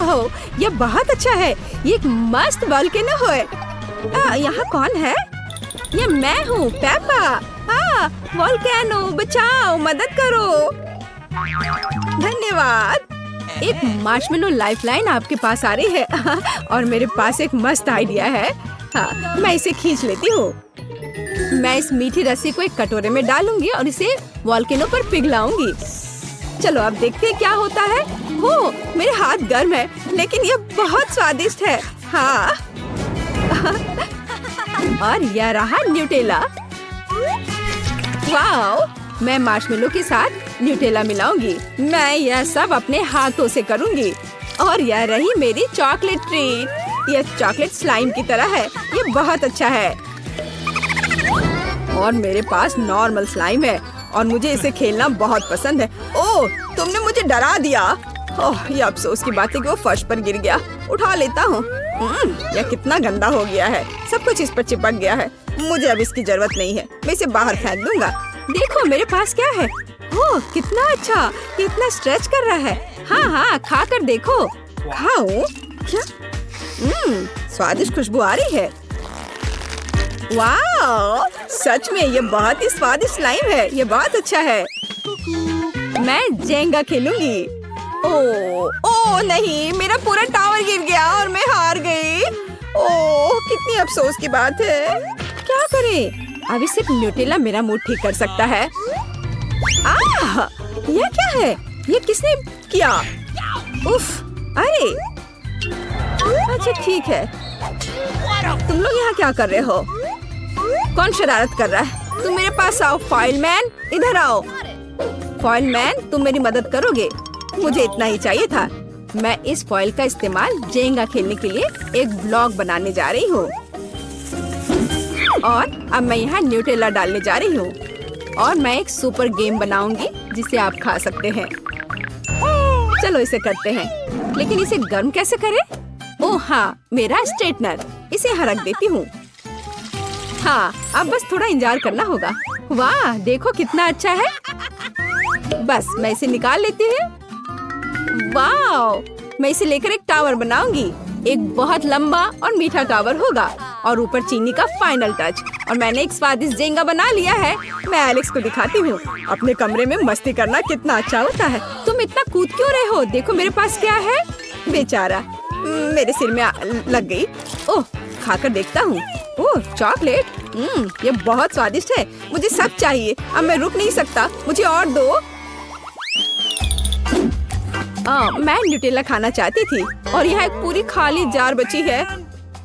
ओह, ये बहुत अच्छा है। ये एक मस्त वोल्केनो है। यहाँ कौन है? ये मैं हूँ, पेपा। वोल्केनो बचाओ, मदद करो। धन्यवाद। एक मार्शमेलो लाइफलाइन आपके पास आ रही है और मेरे पास एक मस्त आइडिया है। हाँ, मैं इसे खींच लेती हूँ। मैं इस मीठी रस्सी को एक कटोरे में डालूंगी और इसे वोल्केनो पर पिघलाऊंगी। चलो अब देखते हैं क्या होता है। हो, मेरे हाथ गर्म है, लेकिन ये बहुत स्वादिष्ट है। हाँ और यह रहा न्यूटेला। वाओ, मैं मार्शमेलो के साथ न्यूटेला मिलाऊंगी। मैं यह सब अपने हाथों से करूंगी। और यह रही मेरी चॉकलेट ट्रीट। यह चॉकलेट स्लाइम की तरह है। ये बहुत अच्छा है। और मेरे पास नॉर्मल स्लाइम है और मुझे इसे खेलना बहुत पसंद है। ओह, तुमने मुझे डरा दिया। ओह, ये अफसोस की बात है कि वो फर्श पर गिर गया। उठा लेता हूँ। यह कितना गंदा हो गया है। सब कुछ इस पर चिपक गया है। मुझे अब इसकी जरूरत नहीं है। मैं इसे बाहर फेंक दूंगा। देखो मेरे पास क्या है। ओह, कितना अच्छा। ये इतना स्ट्रेच कर रहा है। हाँ, खा कर देखो। खाऊं? क्या? स्वादिष्ट खुशबू आ रही है। वाह, सच में ये बहुत ही स्वादिष्ट स्लाइम है। ये बहुत अच्छा है। मैं जेंगा खेलूंगी। ओह नहीं, मेरा पूरा टावर गिर गया और मैं हार गई। ओह, कितनी अफसोस की बात है। क्या करें? अभी सिर्फ न्यूटेला मेरा मूड ठीक कर सकता है। यह क्या है? ये किसने किया? उफ, अरे अच्छा ठीक है। तुम लोग यहाँ क्या कर रहे हो? कौन शरारत कर रहा है? तुम मेरे पास आओ। फॉइल मैन, इधर आओ। फॉइल मैन, तुम मेरी मदद करोगे? मुझे इतना ही चाहिए था। मैं इस फॉइल का इस्तेमाल जेंगा खेलने के लिए एक ब्लॉक बनाने जा रही हूँ। और अब मैं यहाँ न्यूटेला डालने जा रही हूँ। और मैं एक सुपर गेम बनाऊंगी जिसे आप खा सकते हैं। चलो इसे करते हैं, लेकिन इसे गर्म कैसे करें? ओह हाँ, मेरा स्ट्रेटनर। इसे यहाँ रख देती हूँ। हाँ, अब बस थोड़ा इंतजार करना होगा। वाह, देखो कितना अच्छा है। बस मैं इसे निकाल लेती हूँ। वाह, मैं इसे लेकर एक टावर बनाऊंगी। एक बहुत लंबा और मीठा टावर होगा और ऊपर चीनी का फाइनल टच। और मैंने एक स्वादिष्ट जेंगा बना लिया है। मैं एलेक्स को दिखाती हूँ। अपने कमरे में मस्ती करना कितना अच्छा होता है। तुम इतना कूद क्यों रहे हो? देखो मेरे पास क्या है। बेचारा, मेरे सिर में लग गई। ओह, खाकर देखता हूँ। ओह, चॉकलेट। ये बहुत स्वादिष्ट है। मुझे सब चाहिए। अब मैं रुक नहीं सकता। मुझे और दो। मैं न्यूटेला खाना चाहती थी और यहाँ एक पूरी खाली जार बची है।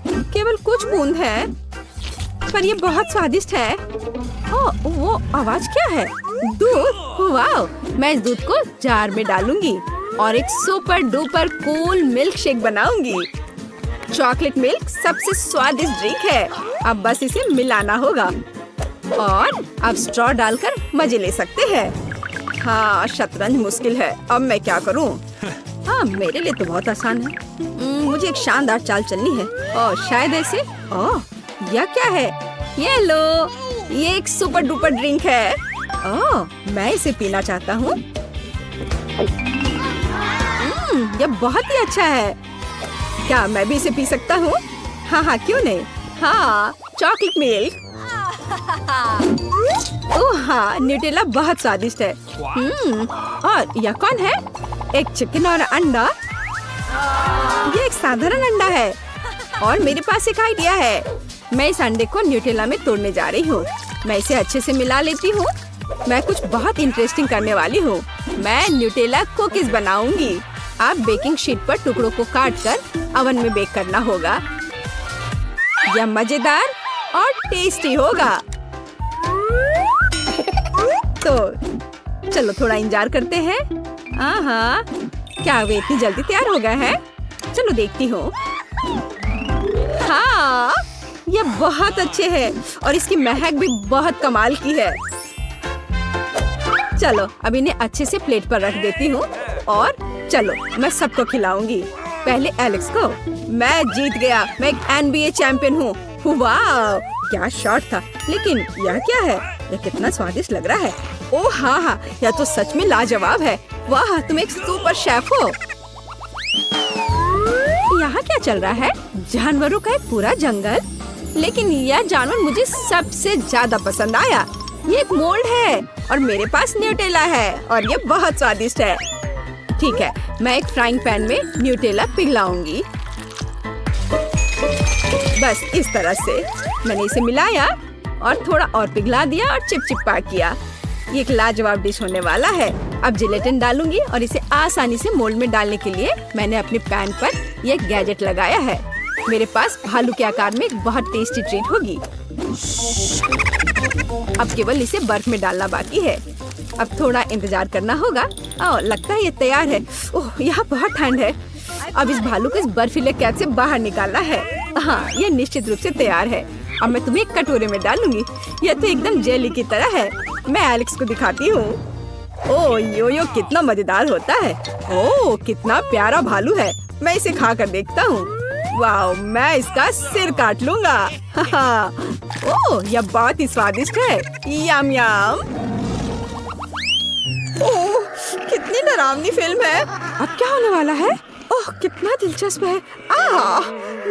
केवल कुछ बूंद है, पर ये बहुत स्वादिष्ट है। वो आवाज क्या है? दूध। वाह, मैं इस दूध को जार में डालूंगी और एक super duper cool milk shake बनाऊंगी। चॉकलेट मिल्क सबसे स्वादिष्ट ड्रिंक है। अब बस इसे मिलाना होगा और अब स्ट्रॉ डालकर मजे ले सकते हैं। हाँ, शतरंज मुश्किल है। अब मैं क्या करूं? हाँ, मेरे लिए तो बहुत आसान है। मुझे एक शानदार चाल चलनी है। शायद ऐसे। यह क्या है? ये लो, ये एक सुपर डुपर ड्रिंक है। मैं इसे पीना चाहता हूँ। यह बहुत ही अच्छा है। क्या मैं भी इसे पी सकता हूँ? हाँ, क्यों नहीं। हाँ, चॉकलेट मिल्क। ओह हाँ, न्यूटेला बहुत स्वादिष्ट है। और यह कौन है? एक चिकन और अंडा। ये एक साधारण अंडा है और मेरे पास एक आइडिया है। मैं इस अंडे को न्यूटेला में तोड़ने जा रही हूँ। मैं इसे अच्छे से मिला लेती हूँ। मैं कुछ बहुत इंटरेस्टिंग करने वाली हूँ। मैं न्यूटेला कुकीज बनाऊंगी। आप बेकिंग शीट पर टुकड़ों को काटकर अवन में बेक करना होगा। यह मजेदार और टेस्टी होगा। तो चलो थोड़ा इंतजार करते हैं। हाँ, क्या वे इतनी जल्दी तैयार हो गए हैं? चलो देखती हूँ। हाँ, ये बहुत अच्छे हैं और इसकी महक भी बहुत कमाल की है। चलो अब इन्हें अच्छे से प्लेट पर रख देती हूँ और चलो मैं सबको खिलाऊंगी। पहले एलेक्स को। मैं जीत गया। मैं एक NBA चैंपियन हूँ। वाह, क्या शॉट था। लेकिन यह क्या है? यह कितना स्वादिष्ट लग रहा है। ओह हाँ, यह तो सच में लाजवाब है। वाह, तुम एक सुपर शेफ हो। चल रहा है? जानवरों का एक पूरा जंगल। लेकिन यह जानवर मुझे सबसे ज्यादा पसंद आया। ये एक मोल्ड है और मेरे पास न्यूटेला है और ये बहुत स्वादिष्ट है। ठीक है, मैं एक फ्राइंग पैन में न्यूटेला पिघलाऊंगी। बस इस तरह से मैंने इसे मिलाया और थोड़ा और पिघला दिया और चिपचिपा किया। ये एक लाजवाब डिश होने वाला है। अब जिलेटिन डालूंगी और इसे आसानी से मोल्ड में डालने के लिए मैंने अपने पैन पर ये गैजेट लगाया है। मेरे पास भालू के आकार में एक बहुत टेस्टी ट्रीट होगी। अब केवल इसे बर्फ में डालना बाकी है। अब थोड़ा इंतजार करना होगा। लगता है ये तैयार है। ओह, यहाँ बहुत ठंड है। अब इस भालू को इस बर्फीले कैद से बाहर निकालना है। हाँ, ये निश्चित रूप से तैयार है। अब मैं तुम्हें एक कटोरे में डालूंगी। यह तो एकदम जेली की तरह है। मैं एलेक्स को दिखाती हूँ। ओह, यो कितना मजेदार होता है। ओह, कितना प्यारा भालू है। मैं इसे खा कर देखता हूँ। वाह, मैं इसका सिर काट लूंगा। ओह, यह बहुत ही स्वादिष्ट है। यम यम। ओह, कितनी डरावनी फिल्म है। अब क्या होने वाला है? ओह, कितना दिलचस्प है।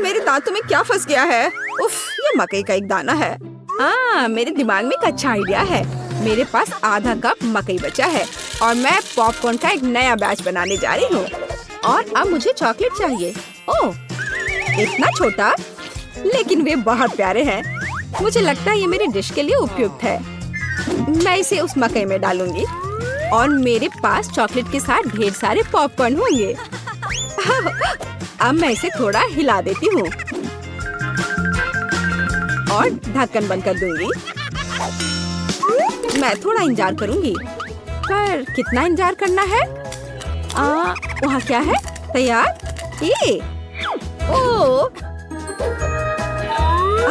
मेरे दांतों में क्या फंस गया है? उफ, ये मकई का एक दाना है। मेरे दिमाग में एक अच्छा आइडिया है। मेरे पास आधा कप मकई बचा है और मैं पॉपकॉर्न का एक नया बैच बनाने जा रही हूँ। और अब मुझे चॉकलेट चाहिए। ओह, इतना छोटा, लेकिन वे बहुत प्यारे हैं। मुझे लगता है ये मेरी डिश के लिए उपयुक्त है। मैं इसे उस मकई में डालूंगी और मेरे पास चॉकलेट के साथ ढेर सारे पॉपकॉर्न होंगे। अब मैं इसे थोड़ा हिला देती हूँ और ढक्कन बंद कर दूंगी। मैं थोड़ा इंतजार करूंगी। पर कितना इंतजार करना है? वहाँ क्या है? तैयार? ये ओह,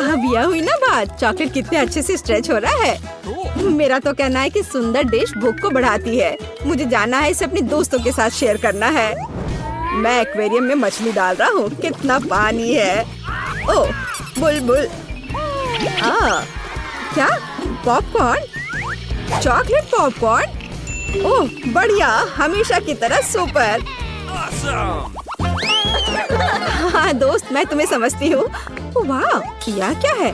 अब यह हुई ना बात। चॉकलेट कितने अच्छे से स्ट्रेच हो रहा है। मेरा तो कहना है कि सुंदर डिश भूख को बढ़ाती है। मुझे जाना है, इसे अपने दोस्तों के साथ शेयर करना है। मैं एक्वेरियम में मछली डाल रहा हूँ। कितना पानी है। ओह, बुलबुल। क्या? पॉपकॉर्न? Chocolate popcorn? ओह, बढ़िया, हमेशा की तरह सुपर। हाँ दोस्त, मैं तुम्हें समझती हूँ। वाह, किया क्या है?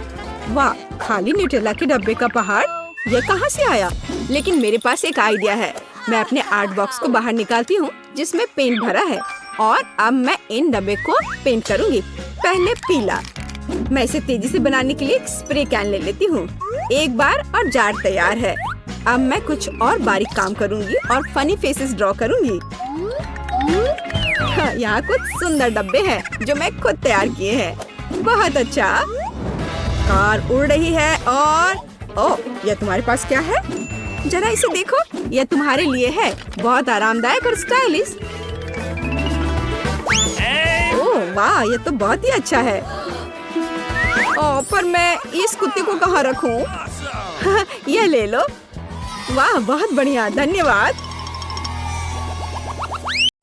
वाह, खाली न्यूटेला के डब्बे का पहाड़। ये कहाँ से आया? लेकिन मेरे पास एक आइडिया है। मैं अपने आर्ट बॉक्स को बाहर निकालती हूँ जिसमें पेंट भरा है और अब मैं इन डब्बे को पेंट करूँगी। पहले पीला। मैं इसे तेजी से बनाने के लिए एक स्प्रे कैन ले लेती हूँ। एक बार और जार तैयार है। अब मैं कुछ और बारीक काम करूँगी और फनी फेसेस ड्रॉ करूँगी। यहाँ कुछ सुंदर डब्बे हैं जो मैं खुद तैयार किए हैं। बहुत अच्छा। कार उड़ रही है और ओह, यह तुम्हारे पास क्या है? जरा इसे देखो। यह तुम्हारे लिए है। बहुत आरामदायक और स्टाइलिश। ओह वाह, यह तो बहुत ही अच्छा है। ओह, पर मैं इस कुत्ते को कहाँ रखूं? यह ले लो। वाह, बहुत बढ़िया, धन्यवाद।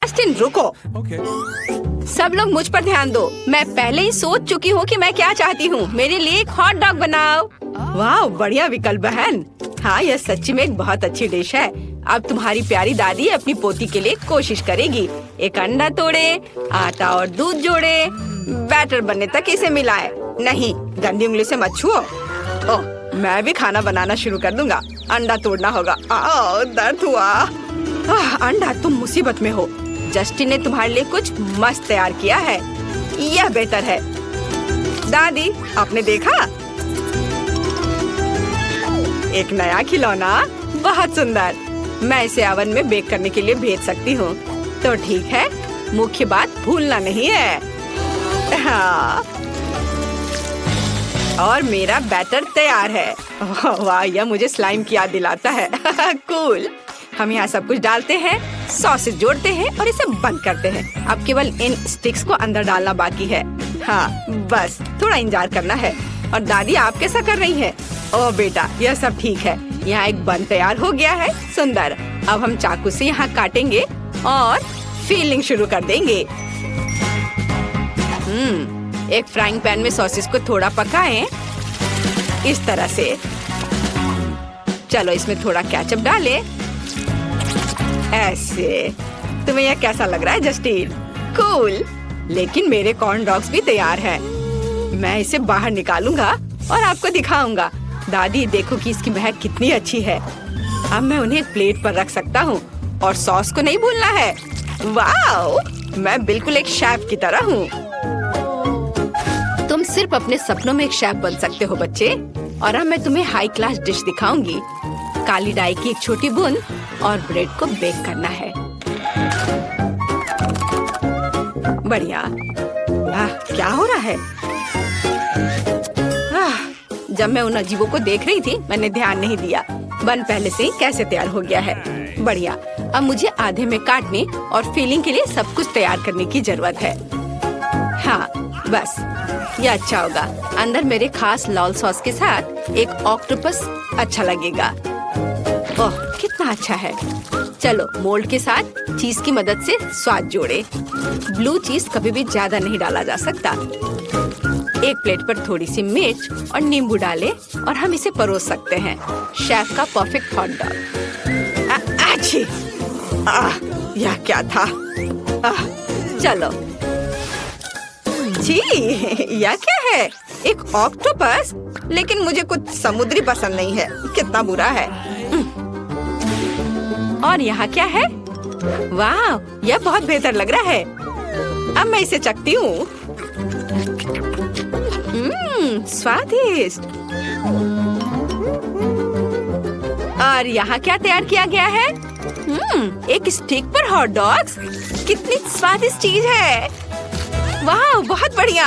जस्टिन, रुको। सब लोग मुझ पर ध्यान दो। मैं पहले ही सोच चुकी हूँ कि मैं क्या चाहती हूँ। मेरे लिए एक हॉट डॉग बनाओ। वाह, बढ़िया विकल्प बहन। हाँ, यह सच्ची में एक बहुत अच्छी डिश है। अब तुम्हारी प्यारी दादी अपनी पोती के लिए कोशिश करेगी। एक अंडा तोड़े, आटा और दूध जोड़े, बैटर बनने तक इसे मिलाए। नहीं, गंदी उंगली से मत छुओ। ओह, मैं भी खाना बनाना शुरू कर दूंगा। अंडा तोड़ना होगा। दर्द हुआ। अंडा, तुम मुसीबत में हो। जस्टिन ने तुम्हारे लिए कुछ मस्त तैयार किया है। यह बेहतर है। दादी, आपने देखा? एक नया खिलौना। बहुत सुंदर। मैं इसे ओवन में बेक करने के लिए भेज सकती हूँ। तो ठीक है, मुख्य बात भूलना नहीं है। हाँ। और मेरा बैटर तैयार है। वाह, यह मुझे स्लाइम की याद दिलाता है। कूल। हम यहाँ सब कुछ डालते हैं, सॉसेज जोड़ते हैं और इसे बंद करते हैं। अब केवल इन स्टिक्स को अंदर डालना बाकी है। हाँ, बस थोड़ा इंतजार करना है। और दादी, आप कैसा कर रही हैं? ओह बेटा, यह सब ठीक है। यहाँ एक बन तैयार हो गया है। सुंदर। अब हम चाकू से यहाँ काटेंगे और फीलिंग शुरू कर देंगे। एक फ्राइंग पैन में सॉसेस को थोड़ा पकाएं, इस तरह से। चलो इसमें थोड़ा केचप डालें। ऐसे। तुम्हें यह कैसा लग रहा है जस्टिन? कूल। लेकिन मेरे कॉर्न डॉग्स भी तैयार है। मैं इसे बाहर निकालूंगा और आपको दिखाऊंगा। दादी देखो कि इसकी महक कितनी अच्छी है। अब मैं उन्हें एक प्लेट पर रख सकता हूँ और सॉस को नहीं भूलना है। वाओ, मैं बिल्कुल एक शेफ की तरह हूँ। तुम सिर्फ अपने सपनों में एक शेफ बन सकते हो बच्चे। और अब मैं तुम्हें हाई क्लास डिश दिखाऊंगी। काली डाई की एक छोटी बूंद और ब्रेड को बेक करना है। बढ़िया। क्या हो रहा है? जब मैं उन अजीबों को देख रही थी मैंने ध्यान नहीं दिया बन पहले से ही कैसे तैयार हो गया है। बढ़िया। अब मुझे आधे में काटने और फिलिंग के लिए सब कुछ तैयार करने की जरूरत है। हाँ बस ये अच्छा होगा। अंदर मेरे खास लाल सॉस के साथ एक ऑक्टोपस अच्छा लगेगा। ओह कितना अच्छा है। चलो मोल्ड के साथ चीज की मदद से स्वाद जोड़े। ब्लू चीज कभी भी ज्यादा नहीं डाला जा सकता। एक प्लेट पर थोड़ी सी मिर्च और नींबू डालें और हम इसे परोस सकते हैं। शेफ का परफेक्ट हॉट डॉग। अच्छी। यह क्या था? चलो जी, यह क्या है? एक ऑक्टोपस? लेकिन मुझे कुछ समुद्री पसंद नहीं है। कितना बुरा है। और यहाँ क्या है? वाह, यह बहुत बेहतर लग रहा है। अब मैं इसे चखती हूँ। स्वादिष्ट। और यहाँ क्या तैयार किया गया है? एक स्टिक पर हॉट डॉग्स। कितनी स्वादिष्ट चीज है। वाह बहुत बढ़िया।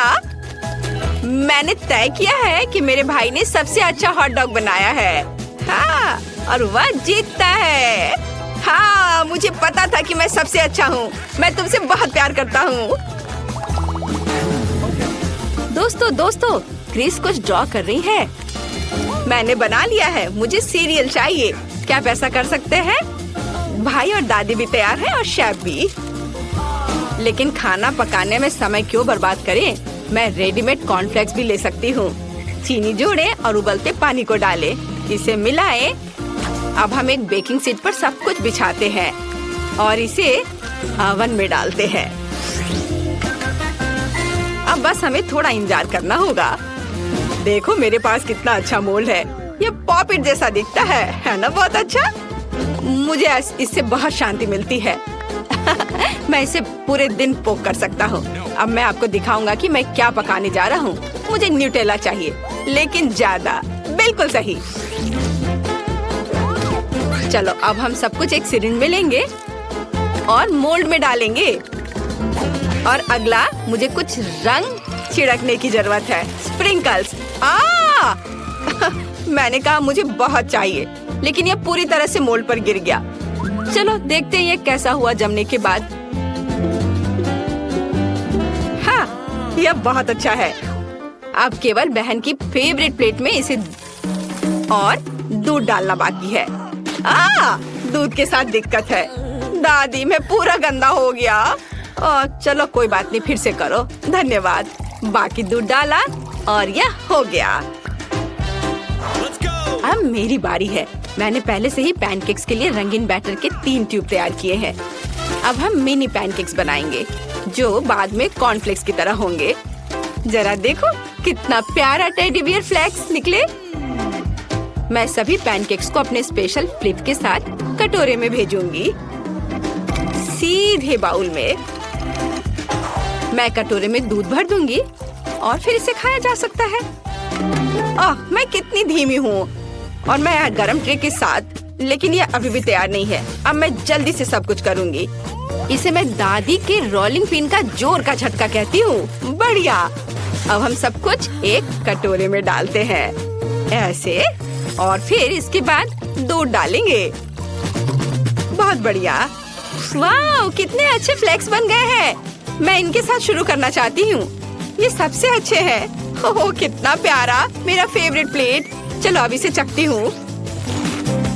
मैंने तय किया है कि मेरे भाई ने सबसे अच्छा हॉट डॉग बनाया है। हाँ, और वह जीतता है। हाँ, मुझे पता था कि मैं सबसे अच्छा हूँ। मैं तुमसे बहुत प्यार करता हूँ। दोस्तों, क्रिस कुछ ड्रॉ कर रही है। मैंने बना लिया है। मुझे सीरियल चाहिए। क्या आप ऐसा कर सकते हैं? भाई और दादी भी तैयार है और शेफ भी। लेकिन खाना पकाने में समय क्यों बर्बाद करें? मैं रेडीमेड कॉर्नफ्लेक्स भी ले सकती हूँ। चीनी जोड़ें और उबलते पानी को डालें। इसे मिलाएं। अब हम एक बेकिंग शीट पर सब कुछ बिछाते हैं और इसे ओवन में डालते हैं। अब बस हमें थोड़ा इंतजार करना होगा। देखो मेरे पास कितना अच्छा मोल्ड है। ये पॉपिट जैसा दिखता है ना? बहुत अच्छा। मुझे इससे बहुत शांति मिलती है। मैं इसे पूरे दिन पोक कर सकता हूँ। अब मैं आपको दिखाऊंगा कि मैं क्या पकाने जा रहा हूँ। मुझे न्यूटेला चाहिए, लेकिन ज्यादा। बिल्कुल सही। चलो अब हम सब कुछ एक सिरिंज में लेंगे और मोल्ड में डालेंगे। और अगला मुझे कुछ रंग छिड़कने की जरूरत है। स्प्रिंकल्स। मैंने कहा मुझे बहुत चाहिए, लेकिन यह पूरी तरह से मोल्ड पर गिर गया। चलो देखते हैं ये कैसा हुआ जमने के बाद। हाँ, यह बहुत अच्छा है। अब केवल बहन की फेवरेट प्लेट में इसे और दूध डालना बाकी है। दूध के साथ दिक्कत है। दादी, मैं पूरा गंदा हो गया। चलो कोई बात नहीं, फिर से करो। धन्यवाद। बाकी दूध डाला और यह हो गया। अब मेरी बारी है। मैंने पहले से ही पैनकेक्स के लिए रंगीन बैटर के 3 ट्यूब तैयार किए हैं। अब हम मिनी पैनकेक्स बनाएंगे जो बाद में कॉर्नफ्लेक्स की तरह होंगे। जरा देखो कितना प्यारा टेडी बियर फ्लेक्स निकले। मैं सभी पैनकेक्स को अपने स्पेशल फ्लिप के साथ कटोरे में भेजूंगी। सीधे बाउल में मैं कटोरे में दूध भर दूंगी और फिर इसे खाया जा सकता है। मैं कितनी धीमी हूँ और मैं गरम ट्रे के साथ, लेकिन ये अभी भी तैयार नहीं है। अब मैं जल्दी से सब कुछ करूँगी। इसे मैं दादी के रोलिंग पिन का जोर का झटका कहती हूँ। बढ़िया। अब हम सब कुछ एक कटोरे में डालते हैं ऐसे, और फिर इसके बाद दूध डालेंगे। बहुत बढ़िया। वाह, कितने अच्छे फ्लेक्स बन गए हैं। मैं इनके साथ शुरू करना चाहती हूँ। ये सबसे अच्छे हैं। ओह कितना प्यारा, मेरा फेवरेट प्लेट। चलो अब इसे चखती हूँ।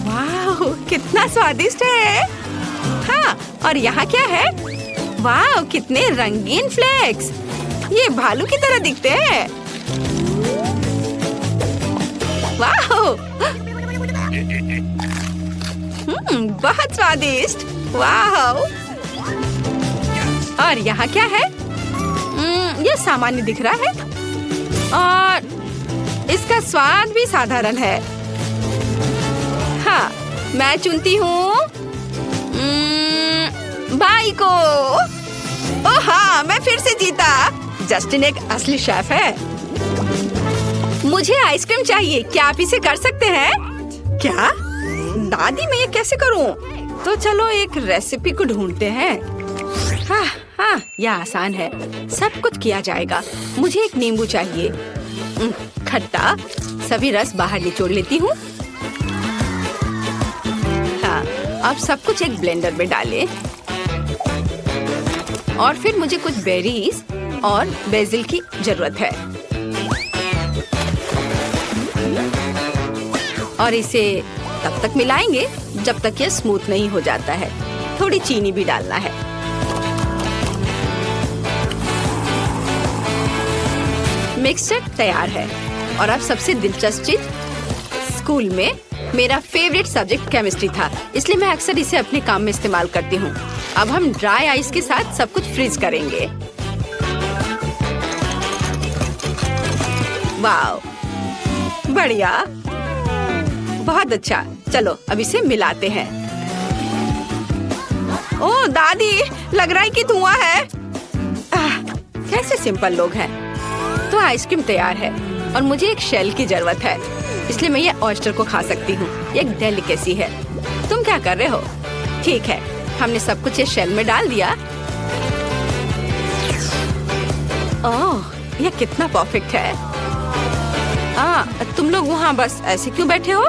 वाह कितना स्वादिष्ट है। हाँ, और यहाँ क्या है? वाह कितने रंगीन फ्लेक्स। ये भालू की तरह दिखते हैं। वाह बहुत स्वादिष्ट। वाह। और यहाँ क्या है? सामान्य दिख रहा है और इसका स्वाद भी साधारण है। हाँ, मैं चुनती हूँ भाई को। ओह हाँ, मैं फिर से जीता। जस्टिन एक असली शेफ है। मुझे आइसक्रीम चाहिए, क्या आप इसे कर सकते हैं? क्या दादी, मैं ये कैसे करूं? तो चलो एक रेसिपी को ढूंढते हैं। हाँ हाँ, यह आसान है, सब कुछ किया जाएगा। मुझे एक नींबू चाहिए, खट्टा, सभी रस बाहर निचोड़ लेती हूँ। हाँ, अब सब कुछ एक ब्लेंडर में डालें और फिर मुझे कुछ बेरीज और बेसिल की जरूरत है और इसे तब तक मिलाएंगे जब तक यह स्मूथ नहीं हो जाता है। थोड़ी चीनी भी डालना है। मिक्सचर तैयार है और अब सबसे दिलचस्प चीज, स्कूल में मेरा फेवरेट सब्जेक्ट केमिस्ट्री था, इसलिए मैं अक्सर इसे अपने काम में इस्तेमाल करती हूँ। अब हम ड्राई आइस के साथ सब कुछ फ्रीज करेंगे। वाओ, बढ़िया, बहुत अच्छा। चलो अब इसे मिलाते हैं। ओह दादी, लग रहा है कि धुआं है। कैसे सिंपल लोग हैं। तो आइसक्रीम तैयार है और मुझे एक शेल की जरूरत है, इसलिए मैं ये ऑयस्टर को खा सकती हूँ। एक डेलिकेसी है। तुम क्या कर रहे हो? ठीक है, हमने सब कुछ ये शेल में डाल दिया। ओह, ये कितना परफेक्ट है। तुम लोग वहाँ बस ऐसे क्यों बैठे हो?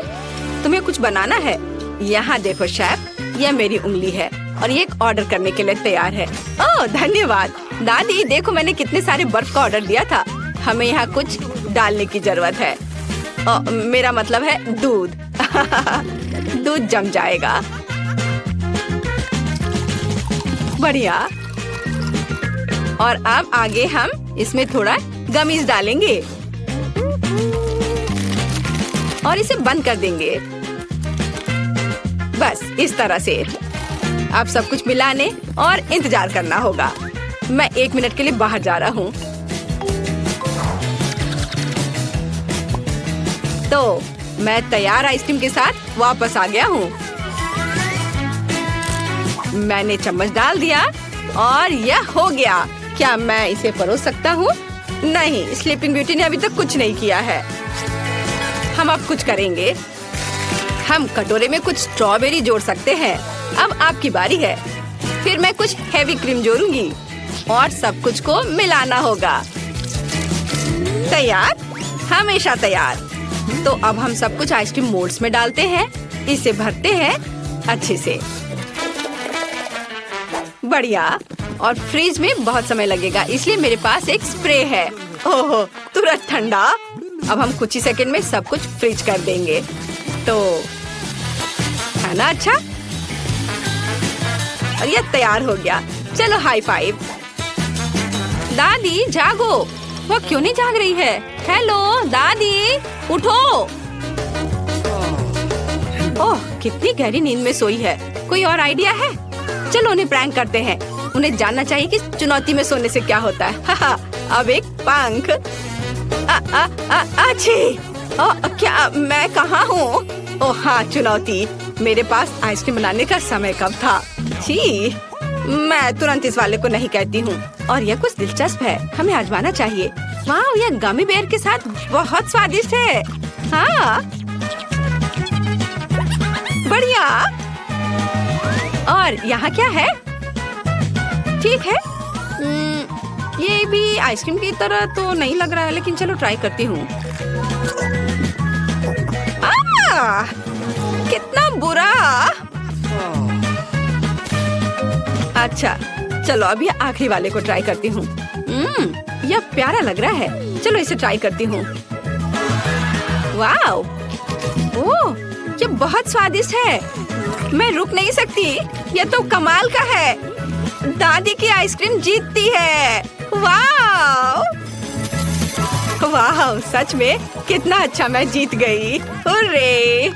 तुम्हें कुछ बनाना है? यहाँ देखो शेफ, यह मेरी उंगली है और ये एक ऑर्डर करने के लिए तैयार है। ओह धन्यवाद दादी, देखो मैंने कितने सारे बर्फ का ऑर्डर दिया था। हमें यहाँ कुछ डालने की जरूरत है। मेरा मतलब है दूध। दूध जम जाएगा। बढ़िया। और अब आगे हम इसमें थोड़ा गमीज डालेंगे और इसे बंद कर देंगे। बस इस तरह से। अब सब कुछ मिलाने और इंतजार करना होगा। मैं 1 मिनट के लिए बाहर जा रहा हूँ। तो मैं तैयार आइसक्रीम के साथ वापस आ गया हूँ। मैंने चम्मच डाल दिया और यह हो गया। क्या मैं इसे परोस सकता हूँ? नहीं, स्लीपिंग ब्यूटी ने अभी तक कुछ नहीं किया है। हम अब कुछ करेंगे। हम कटोरे में कुछ स्ट्रॉबेरी जोड़ सकते हैं। अब आपकी बारी है। फिर मैं कुछ हेवी क्रीम जोड़ूंगी और सब कुछ को मिलाना होगा। तैयार? हमेशा तैयार। तो अब हम सब कुछ आइसक्रीम मोल्ड्स में डालते हैं। इसे भरते हैं अच्छे से। बढ़िया। और फ्रिज में बहुत समय लगेगा, इसलिए मेरे पास एक स्प्रे है। ओह, तुरंत ठंडा। अब हम कुछ ही सेकंड में सब कुछ फ्रीज कर देंगे। तो है ना अच्छा? और ये तैयार हो गया। चलो हाई फाइव। दादी जागो। वो क्यों नहीं जाग रही है? हेलो दादी, उठो। ओह, कितनी गहरी नींद में सोई है। कोई और आइडिया है? चलो उन्हें प्रैंक करते हैं। उन्हें जानना चाहिए कि चुनौती में सोने से क्या होता है। अब एक पंख। अच्छी। क्या मैं कहाँ हूँ? ओह हाँ, चुनौती। मेरे पास आइसक्रीम बनाने का समय कब था? छी, मैं तुरंत इस वाले को नहीं कहती हूँ। और यह कुछ दिलचस्प है, हमें आजमाना चाहिए। वाह, यह गमी बेयर के साथ बहुत स्वादिष्ट है। हाँ, बढ़िया। और यहाँ क्या है? ठीक है, ये भी आइसक्रीम की तरह तो नहीं लग रहा है, लेकिन चलो ट्राई करती हूँ। कितना बुरा। अच्छा, चलो अभी आखिरी वाले को ट्राई करती हूँ। यह प्यारा लग रहा है। चलो इसे ट्राई करती हूँ। वाओ, ओह, ये बहुत स्वादिष्ट है। मैं रुक नहीं सकती। यह तो कमाल का है। दादी की आइसक्रीम जीतती है। वाओ, वाह, सच में कितना अच्छा मैं जीत गई। हुर्रे!